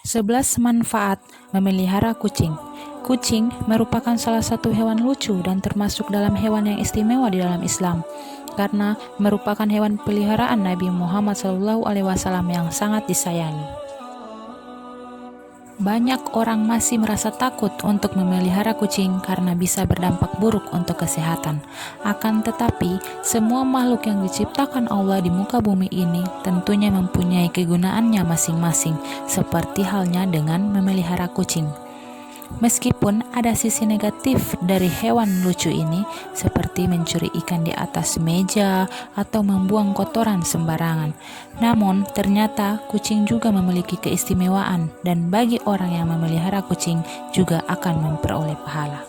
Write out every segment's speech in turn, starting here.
11 manfaat memelihara kucing. Kucing merupakan salah satu hewan lucu dan termasuk dalam hewan yang istimewa di dalam Islam, karena merupakan hewan peliharaan Nabi Muhammad SAW yang sangat disayangi. Banyak orang masih merasa takut untuk memelihara kucing karena bisa berdampak buruk untuk kesehatan. Akan tetapi, semua makhluk yang diciptakan Allah di muka bumi ini tentunya mempunyai kegunaannya masing-masing, seperti halnya dengan memelihara kucing. Meskipun ada sisi negatif dari hewan lucu ini, seperti mencuri ikan di atas meja atau membuang kotoran sembarangan. Namun, ternyata kucing juga memiliki keistimewaan, dan bagi orang yang memelihara kucing juga akan memperoleh pahala.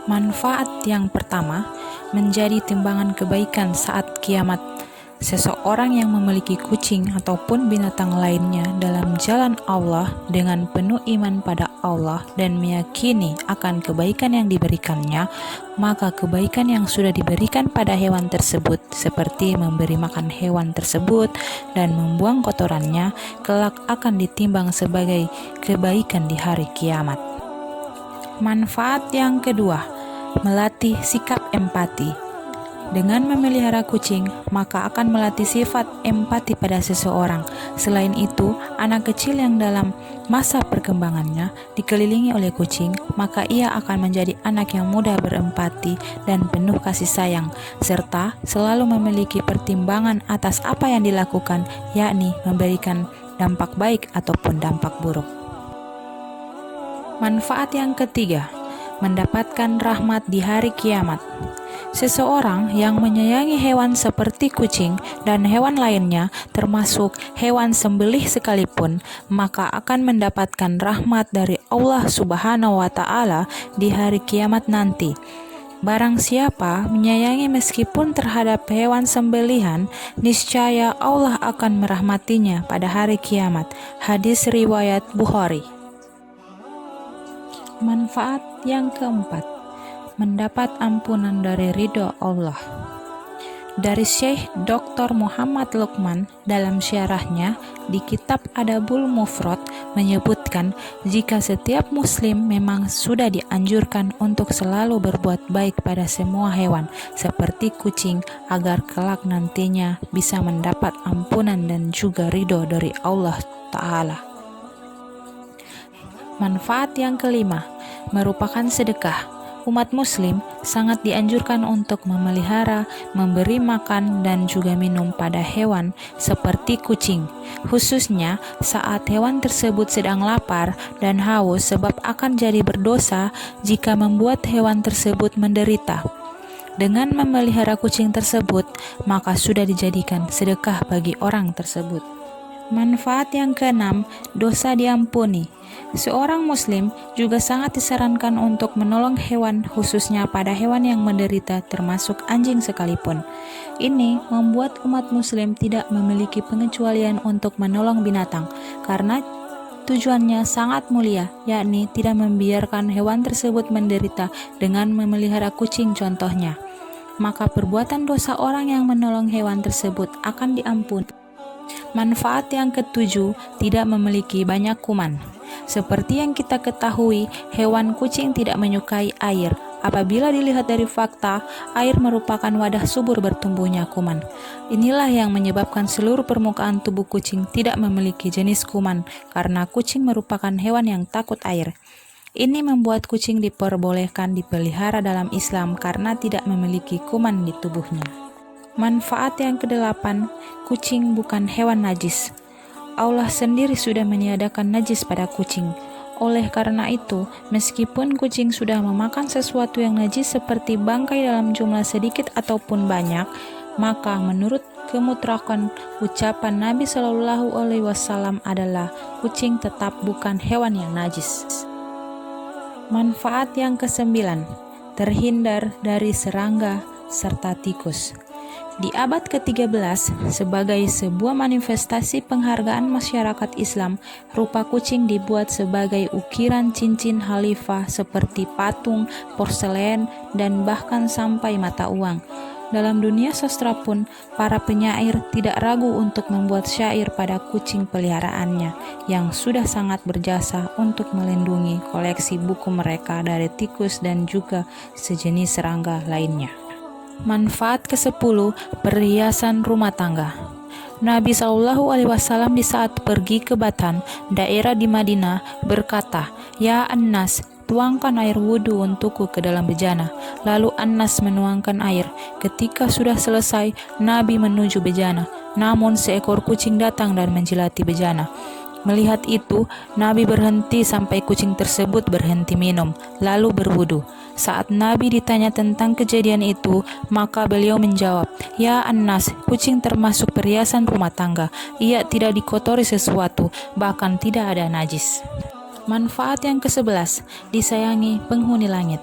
Manfaat yang pertama, menjadi timbangan kebaikan saat kiamat. Seseorang yang memiliki kucing ataupun binatang lainnya dalam jalan Allah dengan penuh iman pada Allah dan meyakini akan kebaikan yang diberikannya, maka kebaikan yang sudah diberikan pada hewan tersebut, seperti memberi makan hewan tersebut dan membuang kotorannya, kelak akan ditimbang sebagai kebaikan di hari kiamat. Manfaat yang kedua, melatih sikap empati. Dengan memelihara kucing, maka akan melatih sifat empati pada seseorang. Selain itu, anak kecil yang dalam masa perkembangannya dikelilingi oleh kucing, maka ia akan menjadi anak yang mudah berempati dan penuh kasih sayang, serta selalu memiliki pertimbangan atas apa yang dilakukan, yakni memberikan dampak baik ataupun dampak buruk. Manfaat yang ketiga, mendapatkan rahmat di hari kiamat. Seseorang yang menyayangi hewan seperti kucing dan hewan lainnya, termasuk hewan sembelih sekalipun, maka akan mendapatkan rahmat dari Allah Subhanahu wa Ta'ala di hari kiamat nanti. Barang siapa menyayangi meskipun terhadap hewan sembelihan, niscaya Allah akan merahmatinya pada hari kiamat. Hadis riwayat Bukhari. Manfaat yang keempat, mendapat ampunan dari ridho Allah. Dari Syekh Dr. Muhammad Luqman dalam syarahnya di kitab Adabul Mufrad menyebutkan, jika setiap muslim memang sudah dianjurkan untuk selalu berbuat baik pada semua hewan seperti kucing, agar kelak nantinya bisa mendapat ampunan dan juga ridho dari Allah Ta'ala. Manfaat yang kelima, merupakan sedekah. Umat muslim sangat dianjurkan untuk memelihara, memberi makan dan juga minum pada hewan seperti kucing, khususnya saat hewan tersebut sedang lapar dan haus, sebab akan jadi berdosa jika membuat hewan tersebut menderita. Dengan memelihara kucing tersebut, maka sudah dijadikan sedekah bagi orang tersebut. Manfaat yang keenam, dosa diampuni. Seorang muslim juga sangat disarankan untuk menolong hewan, khususnya pada hewan yang menderita, termasuk anjing sekalipun. Ini membuat umat muslim tidak memiliki pengecualian untuk menolong binatang, karena tujuannya sangat mulia, yakni tidak membiarkan hewan tersebut menderita dengan memelihara kucing contohnya. Maka perbuatan dosa orang yang menolong hewan tersebut akan diampuni. Manfaat yang ketujuh, tidak memiliki banyak kuman. Seperti yang kita ketahui, hewan kucing tidak menyukai air. Apabila dilihat dari fakta, air merupakan wadah subur bertumbuhnya kuman. Inilah yang menyebabkan seluruh permukaan tubuh kucing tidak memiliki jenis kuman, karena kucing merupakan hewan yang takut air. Ini membuat kucing diperbolehkan dipelihara dalam Islam karena tidak memiliki kuman di tubuhnya. Manfaat yang kedelapan, kucing bukan hewan najis. Allah sendiri sudah meniadakan najis pada kucing. Oleh karena itu, meskipun kucing sudah memakan sesuatu yang najis seperti bangkai dalam jumlah sedikit ataupun banyak, maka menurut kemutrakan ucapan Nabi Shallallahu Alaihi Wasallam adalah kucing tetap bukan hewan yang najis. Manfaat yang kesembilan, terhindar dari serangga serta tikus. Di abad ke-13, sebagai sebuah manifestasi penghargaan masyarakat Islam, rupa kucing dibuat sebagai ukiran cincin khalifah seperti patung, porselen, dan bahkan sampai mata uang. Dalam dunia sastra pun, para penyair tidak ragu untuk membuat syair pada kucing peliharaannya yang sudah sangat berjasa untuk melindungi koleksi buku mereka dari tikus dan juga sejenis serangga lainnya. Manfaat ke-10, perhiasan rumah tangga. Nabi SAW di saat pergi ke Batan, daerah di Madinah, berkata, "Ya Anas, tuangkan air wudhu untukku ke dalam bejana." Lalu Anas menuangkan air. Ketika sudah selesai, Nabi menuju bejana. Namun seekor kucing datang dan menjilati bejana. Melihat itu, Nabi berhenti sampai kucing tersebut berhenti minum, lalu berwudu. Saat Nabi ditanya tentang kejadian itu, maka beliau menjawab, "Ya Anas, kucing termasuk perhiasan rumah tangga. Ia tidak dikotori sesuatu, bahkan tidak ada najis." Manfaat yang ke-11, disayangi penghuni langit.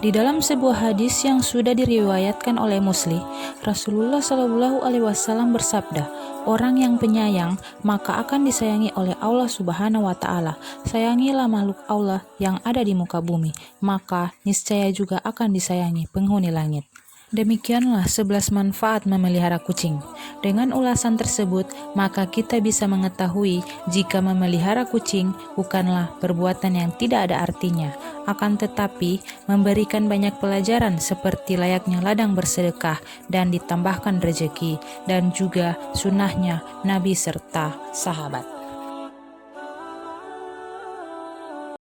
Di dalam sebuah hadis yang sudah diriwayatkan oleh Muslim, Rasulullah SAW bersabda, "Orang yang penyayang maka akan disayangi oleh Allah Subhanahu wa Ta'ala. Sayangilah makhluk Allah yang ada di muka bumi, maka niscaya juga akan disayangi penghuni langit." Demikianlah 11 manfaat memelihara kucing. Dengan ulasan tersebut, maka kita bisa mengetahui jika memelihara kucing bukanlah perbuatan yang tidak ada artinya, akan tetapi memberikan banyak pelajaran seperti layaknya ladang bersedekah dan ditambahkan rezeki, dan juga sunnahnya Nabi serta sahabat.